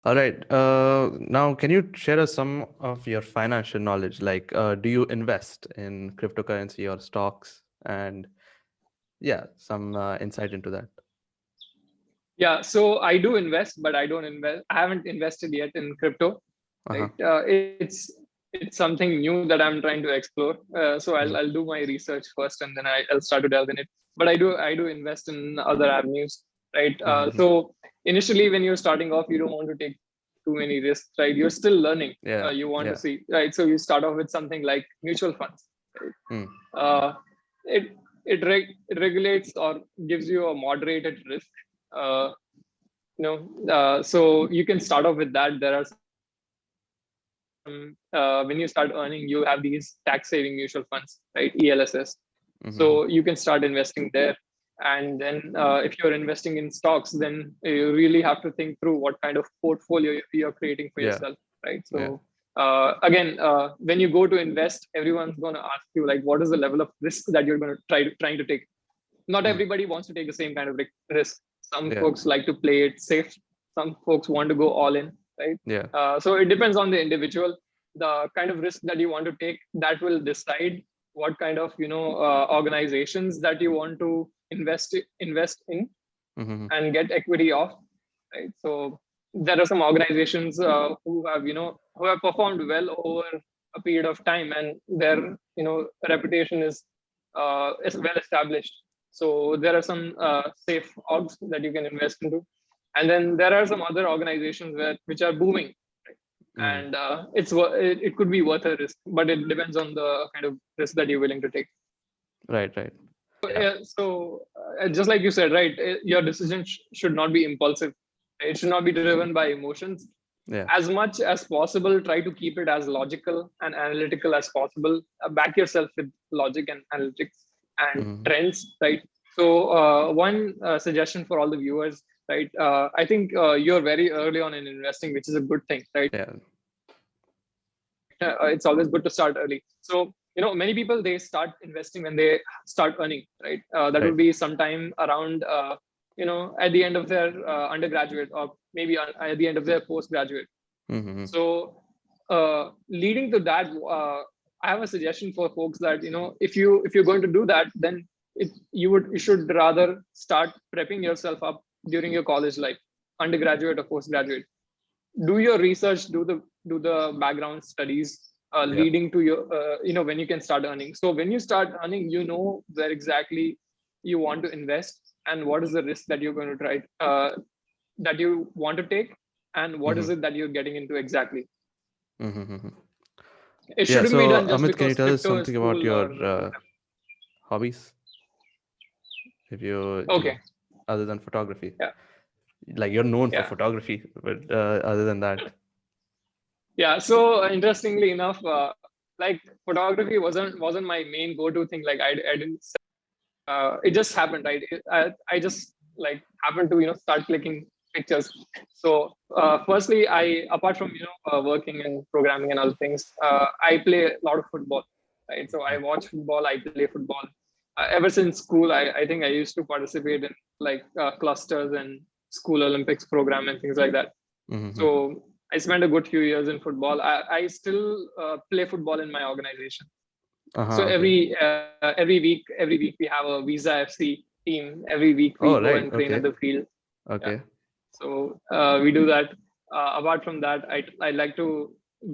All right. Now, can you share us some of your financial knowledge? Like, do you invest in cryptocurrency or stocks? And yeah, some insight into that. Yeah, so I do invest, but I don't invest. I haven't invested yet in crypto, Uh-huh. right? It's something new that I'm trying to explore. So I'll Mm-hmm. do my research first, and then I'll start to delve in it. But I do invest in other avenues, right? Mm-hmm. So initially, when you're starting off, you don't want to take too many risks, right? You're still learning. You Yeah. want to Yeah. see, right? So you start off with something like mutual funds, right? Mm. Uh, it it regulates or gives you a moderated risk. Uh, so you can start off with that. There are some when you start earning, you have these tax saving mutual funds, right? ELSS. So you can start Mm-hmm. investing there. And then if you're investing in stocks, then you really have to think through what kind of portfolio you're creating for yourself, Yeah. right? So Yeah. again, when you go to invest, everyone's going to ask you like, what is the level of risk that you're going to trying to take. Not Mm. everybody wants to take the same kind of risk. Some Yeah. folks like to play it safe. Some folks want to go all in, right? Yeah. So it depends on the individual. The kind of risk that you want to take, that will decide what kind of organizations that you want to invest in Mm-hmm. and get equity of, right? So there are some organizations who have performed well over a period of time, and their reputation is well established. So there are some safe orgs that you can invest into, and then there are some other organizations which are booming, right? Mm. And it could be worth a risk, but it depends on the kind of risk that you're willing to take. Right. Right. Yeah. So just like you said, right, your decision should not be impulsive. It should not be driven by emotions. Yeah. As much as possible, try to keep it as logical and analytical as possible. Back yourself with logic and analytics and Mm-hmm. trends, right? So one suggestion for all the viewers, right? I think you're very early on in investing, which is a good thing, right? Yeah. It's always good to start early. So many people, they start investing when they start earning, right? That Right. would be sometime around at the end of their undergraduate, or maybe at the end of their postgraduate. Mm-hmm. So leading to that, I have a suggestion for folks that if you're going to do that, then you should rather start prepping yourself up during your college life, undergraduate or postgraduate. Do your research, do the background studies Yeah. leading to your when you can start earning. So when you start earning, where exactly you want to invest, and what is the risk that you're going to try that you want to take, and what Mm-hmm. is it that you're getting into exactly. Mm-hmm. It Yeah. shouldn't be So, done just Amit, can you because tell us crypto is something about cool your or whatever. hobbies? If Okay. other than photography, Yeah. like you're known for Yeah. photography, but other than that, Yeah. So interestingly enough, like photography wasn't my main go-to thing. Like I didn't it just happened, right? I just like happened to start clicking pictures. So firstly, I apart from working and programming and other things, I play a lot of football, right? So I watch football, I play football. Ever since school, I think I used to participate in like clusters and school Olympics program and things like that. mm-hmm. So I spent a good few years in football. I still play football in my organization. So Uh-huh, okay. every week we have a Visa FC team. Every week we Oh, go right. and train at Okay. the field. Yeah. Okay. So we do that. Apart from that, I like to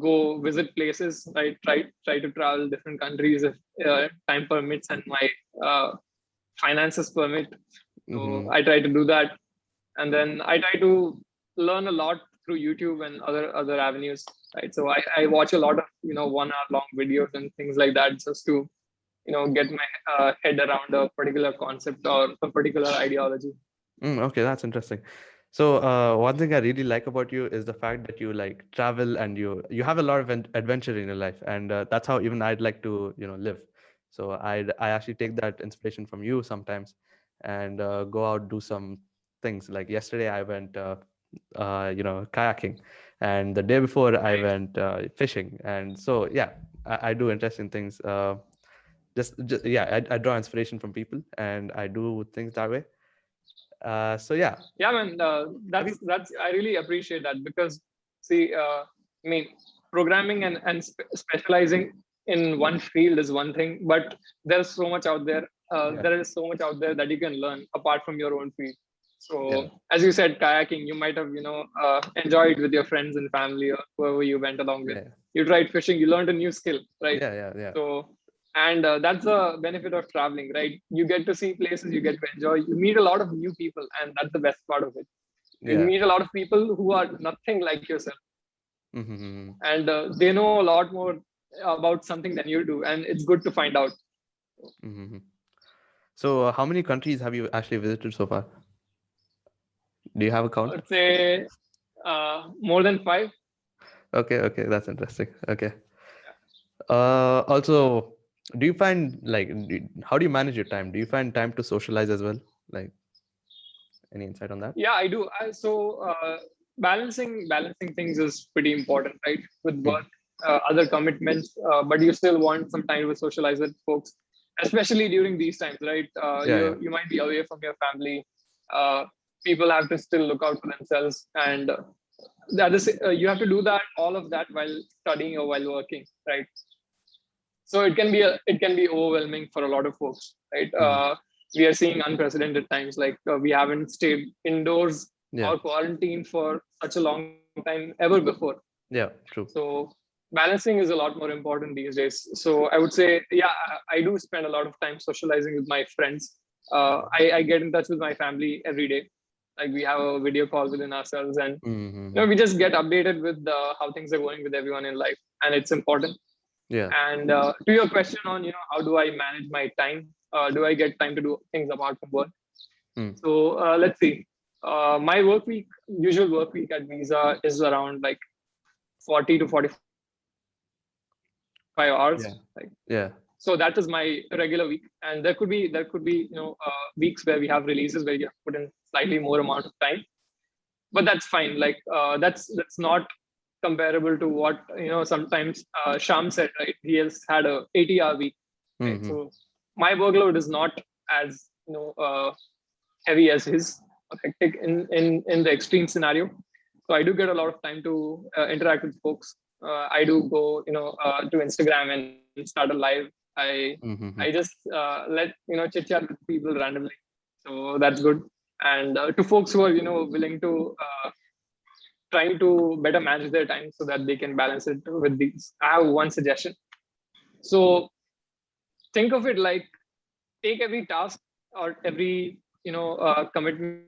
go visit places. I try to travel different countries if time permits and my uh, finances permit. So Mm-hmm. I try to do that, and then I try to learn a lot through YouTube and other avenues. Right. So I watch a lot of 1 hour long videos and things like that, just to get my head around a particular concept or a particular ideology. Okay, that's interesting. So, one thing I really like about you is the fact that you like travel and you have a lot of adventure in your life, and that's how even I'd like to live. So I actually take that inspiration from you sometimes, and go out do some things. Like yesterday, I went kayaking, and the day before I Right. went fishing, and so yeah, I do interesting things. Just yeah, I draw inspiration from people, and I do things that way. So yeah, Yeah, man. have you? That's I really appreciate that because see, I mean, programming and specializing in one field is one thing, but there's so much out there. Yeah, There is so much out there that you can learn apart from your own field. yeah, So, as you said, kayaking, you might have enjoyed with your friends and family or whoever you went along with. yeah, You tried fishing, you learned a new skill, right? yeah, yeah, yeah, So, and that's the benefit of traveling, right? You get to see places, you get to enjoy, you meet a lot of new people, and that's the best part of it. You yeah. meet a lot of people who are nothing like yourself, Mm-hmm. and they know a lot more about something than you do, and it's good to find out. Mm-hmm. So how many countries have you actually visited so far? Do you have a I count? would say more than five. Okay, okay, that's interesting. Okay. Also, do you find like how do you manage your time? Do you find time to socialize as well? Like any insight on that? Yeah, I do. Balancing things is pretty important, right? With Mm. work, other commitments, but you still want some time to socialize with folks, especially during these times, right? Yeah, yeah. You might be away from your family. Uh, People have to still look out for themselves, and you have to do that all of that while studying or while working, right? So it can be overwhelming for a lot of folks, right? Mm. We are seeing unprecedented times, like we haven't stayed indoors Yeah, or quarantined for such a long time ever before. yeah, true. So balancing is a lot more important these days. So I would say, yeah, I do spend a lot of time socializing with my friends. I get in touch with my family every day. Like we have a video call within ourselves, and Mm-hmm. we just get updated with how things are going with everyone in life, and it's important. Yeah. And to your question on, how do I manage my time? Do I get time to do things apart from work? Mm. So let's see. My usual work week at Visa is around like 40 to 45 hours. Like, Yeah. so that is Yeah. my regular week, and there could be weeks where we have releases where you have to put in slightly more amount of time, but that's fine. Like that's not comparable to what sometimes Sham said, right? He has had a 80-hour week, right? Mm-hmm. So my workload is not as heavy as his, hectic in the extreme scenario. So I do get a lot of time to interact with folks. I do go to Instagram and start a live. I Mm-hmm. just let chit chat with people randomly, so that's good. And to folks who are willing to trying to better manage their time so that they can balance it with these, I have one suggestion. So think of it like, take every task or every commitment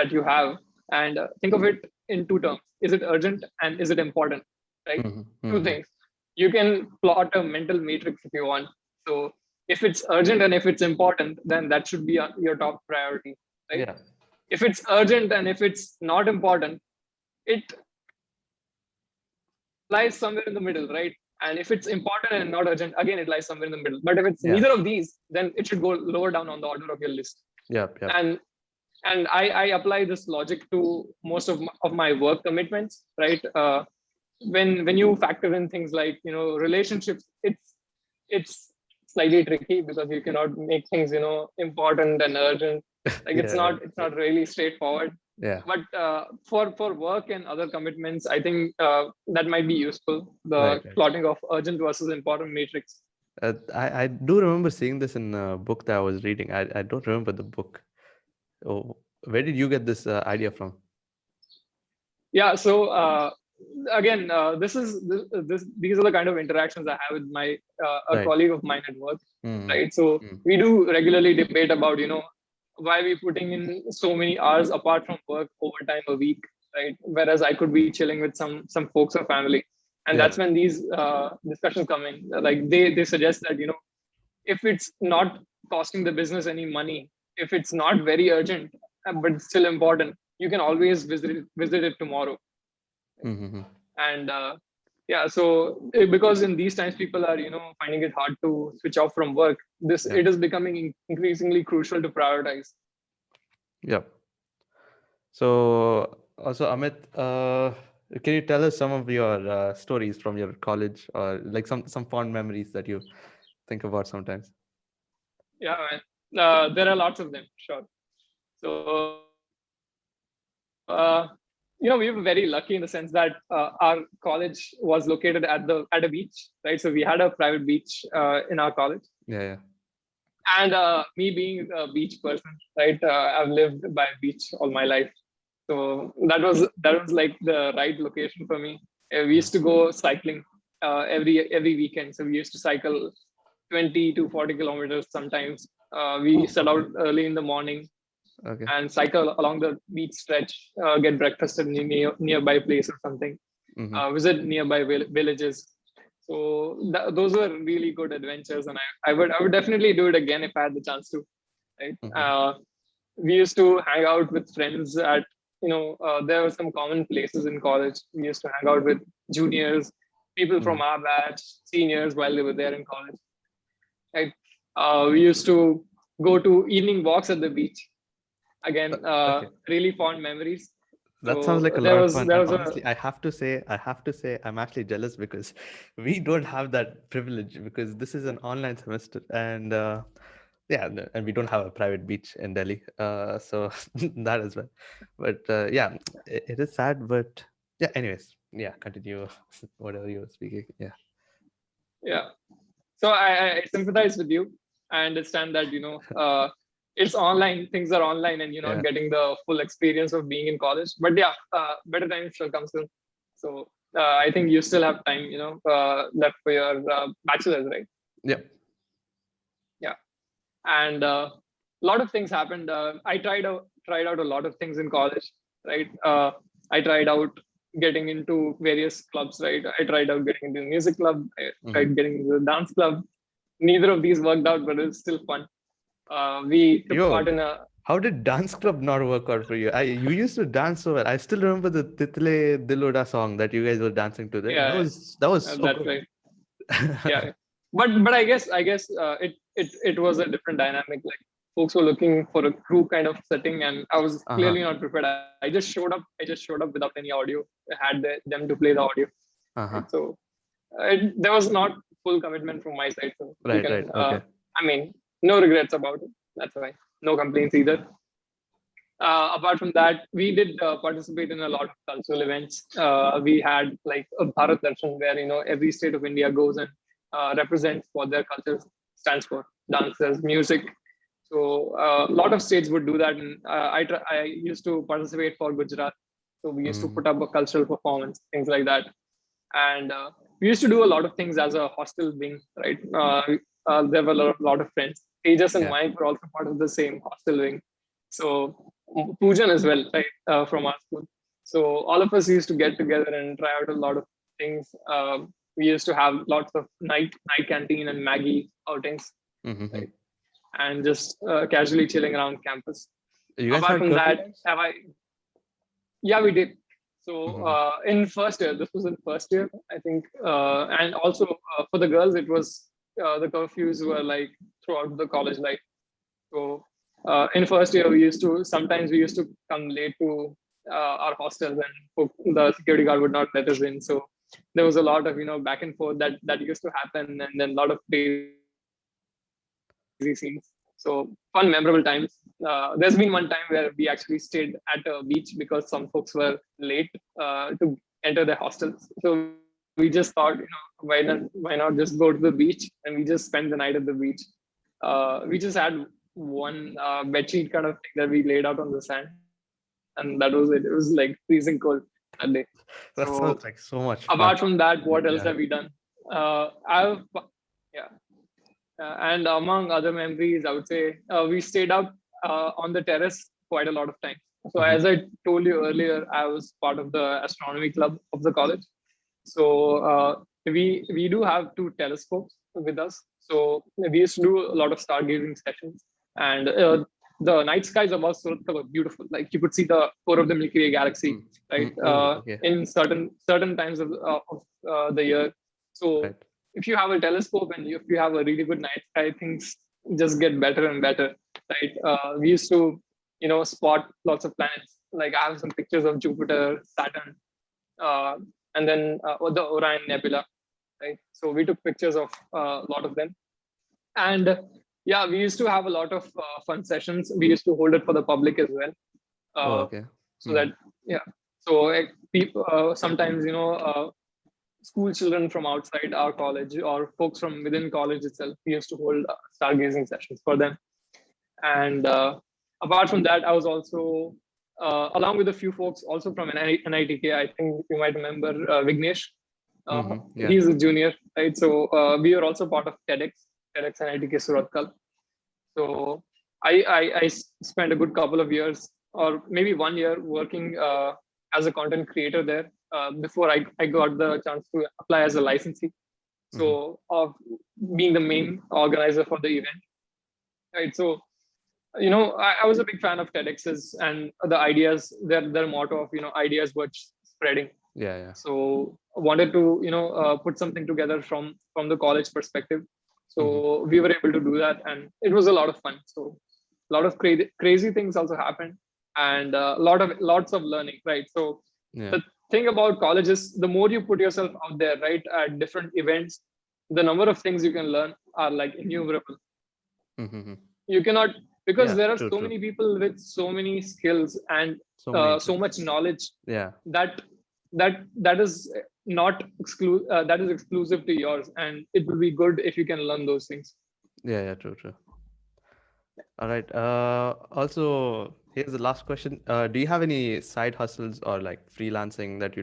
that you have, and think of it in two terms: is it urgent and is it important, right? Mm-hmm. Two things. Mm-hmm. You can plot a mental matrix if you want. So if it's urgent and if it's important, then that should be your top priority, right? Yeah. If it's urgent and if it's not important, it lies somewhere in the middle, right? And if it's important and not urgent, again, it lies somewhere in the middle. But if it's Yeah. neither of these, then it should go lower down on the order of your list. Yep. Yep. And I apply this logic to most of my work commitments, right? When you factor in things like relationships, it's slightly tricky because you cannot make things important and urgent. Like Yeah. Yeah. it's not really straightforward. Yeah. But for work and other commitments, I think that might be useful, Right. the Right. plotting of urgent versus important matrix. I do remember seeing this in a book that I was reading. I don't remember the book. Oh, where did you get this idea from? Yeah, so again, these are the kind of interactions I have with my a Right. colleague of mine at work, Mm-hmm. right? So Mm. we do regularly debate about why we putting in so many hours apart from work overtime a week, right? Whereas I could be chilling with some folks or family, and Yeah. that's when these discussions come in. Like they suggest that if it's not costing the business any money, if it's not very urgent but it's still important, you can always visit it tomorrow. Mm-hmm. And yeah, so because in these times people are finding it hard to switch off from work, this Yeah. it is becoming increasingly crucial to prioritize. Yep. So also Amit, can you tell us some of your stories from your college or like some fond memories that you think about sometimes? Yeah, man. There are lots of them, sure. So we were very lucky in the sense that our college was located at a beach, right? So we had a private beach in our college. Yeah, yeah. And me being a beach person, right? I've lived by a beach all my life, so that was like the right location for me. We used to go cycling every weekend. So we used to cycle 20 to 40 kilometers sometimes. We Oh, set out okay. early in the morning Okay. and cycle along the beach stretch, get breakfast at nearby place or something, Mm-hmm. visit nearby villages. So those were really good adventures, and I would definitely do it again if I had the chance to. Right? Mm-hmm. We used to hang out with friends at, there were some common places in college. We used to hang out with juniors, people Mm-hmm. from our batch, seniors while they were there in college. Right? We used to go to evening walks at the beach. Again, Okay. really fond memories. That sounds like So a there lot of was fun. there And was a honestly, I have to say, I'm actually jealous because we don't have that privilege because this is an online semester and yeah, and we don't have a private beach in Delhi. So that as well. But yeah, it is sad, but yeah, anyways, yeah, continue whatever you were speaking. Yeah. yeah. So I sympathize with you. I understand that it's online, things are online, and you're not Yeah. getting the full experience of being in college. But yeah, better times shall come soon. So I think you still have time, left for your bachelor's, right? Yeah. Yeah, and a lot of things happened. I tried out a lot of things in college, right? I tried out getting into various clubs, right? I tried out getting into the music club. I Mm-hmm. tried getting into the dance club. Neither of these worked out, but it's still fun. We took part Yo, in a how did dance club not work out for you? You used to dance so well. I still remember the Title Diloda song that you guys were dancing to. That yeah, was so that's good. right. Yeah, but I guess it was a different dynamic. Like folks were looking for a crew kind of setting, and I was Uh-huh. clearly not prepared. I just showed up without any audio. I had them to play the audio. Uh-huh. Right? So there was not full commitment from my side. So you Right, can, right. Okay. I mean, no regrets about it. That's why. No complaints either. Apart from that, we did participate in a lot of cultural events. We had like a Bharat Darshan where every state of India goes and represents what their culture stands for: dances, music. So a lot of states would do that, and I used to participate for Gujarat. So we used to Mm. put up a cultural performance, things like that, and we used to do a lot of things as a hostel wing, right? There were a lot of friends. Tejas and Yeah. Mike were also part of the same hostel wing. So Pujan as well, right, from our school. So all of us used to get together and try out a lot of things. We used to have lots of night canteen and Maggie outings, Mm-hmm. right, and just casually chilling around campus. You guys Apart had from curfew that, times? have I? Yeah, we did. So Mm-hmm. in first year, this was in first year, I think, and also for the girls, it was the curfews were like throughout the college life. So in first year, we used to come late to our hostels, and the security guard would not let us in. So there was a lot of back and forth that used to happen, and then a lot of crazy scenes. So fun, memorable times. There's been one time where we actually stayed at a beach because some folks were late to enter their hostels. So we just thought, why not just go to the beach, and we just spent the night at the beach. We just had one bedsheet kind of thing that we laid out on the sand, and that was it. It was like freezing cold that day. So That sounds like so much apart fun. from that, what else have Yeah. we done? I've Yeah, and among other memories, I would say we stayed up on the terrace quite a lot of times. So Mm-hmm. as I told you earlier, I was part of the astronomy club of the college. So we do have two telescopes with us. So we used to do a lot of stargazing sessions, and the night skies above Surathkal were beautiful. Like you could see the core of the Milky Way galaxy, Mm. right? Mm. Oh, okay. In certain times of the year. So Right. if you have a telescope and if you have a really good night sky, things just get better and better, right? We used to spot lots of planets. Like I have some pictures of Jupiter, Saturn, uh, and then the Orion Nebula, right? So we took pictures of a lot of them, and Yeah, we used to have a lot of fun sessions. We used to hold it for the public as well. Oh, Uh, okay. so that, yeah. So people sometimes, school children from outside our college or folks from within college itself, we used to hold stargazing sessions for them. And apart from that, I was also, along with a few folks also from NITK. I think you might remember Vignesh. Yeah. He's a junior, right? So we are also part of TEDx NITK Surathkal. So I spent a good couple of years, or maybe 1 year, working as a content creator there before I got the chance to apply as a licensee. So of being the main organizer for the event, right? So I was a big fan of TEDx's and the ideas, their motto of ideas worth spreading. Yeah, yeah. So I wanted to put something together from the college perspective. So we were able to do that, and it was a lot of fun. So a lot of crazy things also happened, and lots of learning, right? So Yeah. the thing about college is the more you put yourself out there, right, at different events, the number of things you can learn are like innumerable. Mm-hmm. You cannot, because Yeah, there are true, so true. many people with so many skills and So many so interests. much knowledge Yeah. that that is not that is exclusive to yours, and it will be good if you can learn those things. Yeah, yeah, true, true. All right. Also, here's the last question. Do you have any side hustles or like freelancing that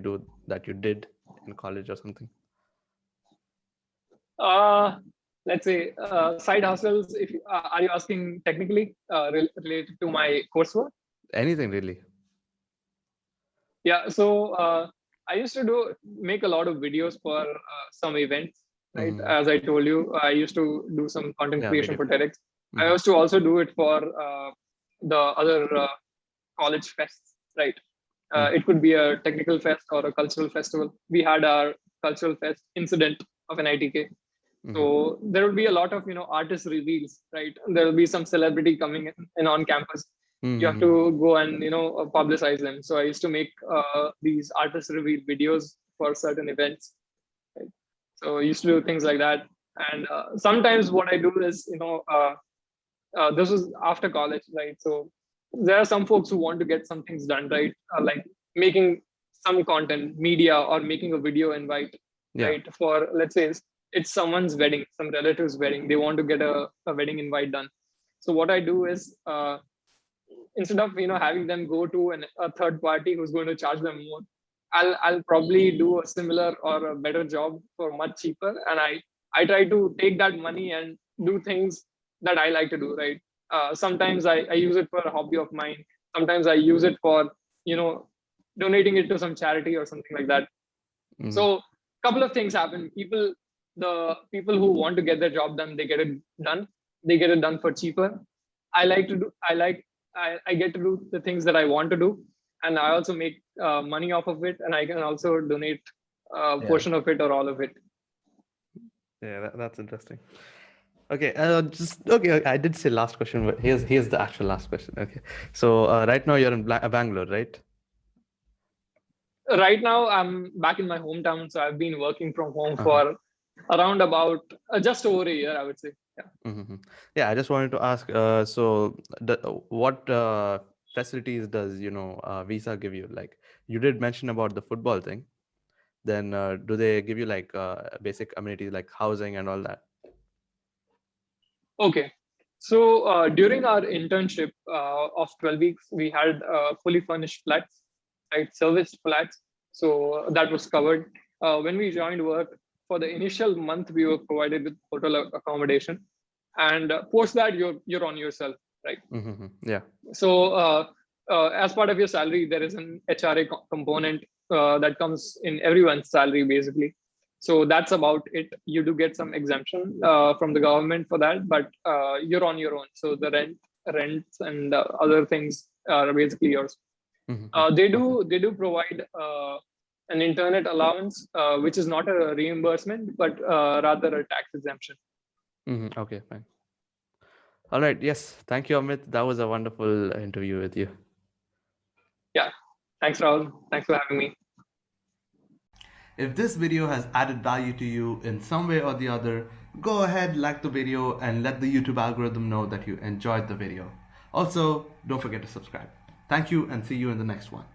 you did in college or something? uh let's say side hustles, if are you asking technically related to my coursework? Anything really? Yeah, so I used to make a lot of videos for some events, right? Mm-hmm. As I told you, I used to do some content Yeah, creation video for creation. TEDx. I Mm-hmm. used to also do it for the other college fests, right? Mm-hmm. It could be a technical fest or a cultural festival. We had our cultural fest incident of an ITK. Mm-hmm. So there will be a lot of artist reveals, right? There will be some celebrity coming in on campus. You have Mm-hmm. to go and publicize them. So I used to make these artist reveal videos for certain events. Right? So I used to do things like that. And sometimes what I do is this was after college, right? So there are some folks who want to get some things done, right? Like making some content, media, or making a video invite, Yeah. right? For, let's say, it's someone's wedding, some relative's wedding. They want to get a wedding invite done. So what I do is, instead of having them go to a third party who's going to charge them more, I'll probably do a similar or a better job for much cheaper, and I try to take that money and do things that I like to do, right? Sometimes I use it for a hobby of mine. Sometimes I use it for you know donating it to some charity or something like that. Mm-hmm. So couple of things happen. The people who want to get their job done, they get it done. They get it done for cheaper. I like to do. I get to do the things that I want to do, and I also make money off of it, and I can also donate a Yeah. portion of it or all of it. Yeah, that's interesting. Okay, just okay. I did say last question, but here's the actual last question. Okay, so right now you're in Bangalore, right? Right now, I'm back in my hometown, so I've been working from home Uh-huh. for around about just over a year, I would say. Yeah. Mm-hmm. Yeah, I just wanted to ask. So, what facilities does visa give you? Like you did mention about the football thing. Then do they give you like basic amenities like housing and all that? Okay. So during our internship of 12 weeks, we had fully furnished flats, right? Serviced flats. So that was covered. When we joined work, for the initial month, we were provided with hotel accommodation, and post that you're on yourself, right? Mm-hmm. Yeah. So as part of your salary, there is an HRA component that comes in everyone's salary, basically. So that's about it. You do get some exemption from the government for that, but you're on your own. So the rents and other things are basically yours. Mm-hmm. Okay. They do provide an internet allowance, which is not a reimbursement, but rather a tax exemption. Mm-hmm. Okay, fine. All right. Yes. Thank you, Amit. That was a wonderful interview with you. Yeah. Thanks, Rahul. Thanks for having me. If this video has added value to you in some way or the other, go ahead, like the video, and let the YouTube algorithm know that you enjoyed the video. Also, don't forget to subscribe. Thank you, and see you in the next one.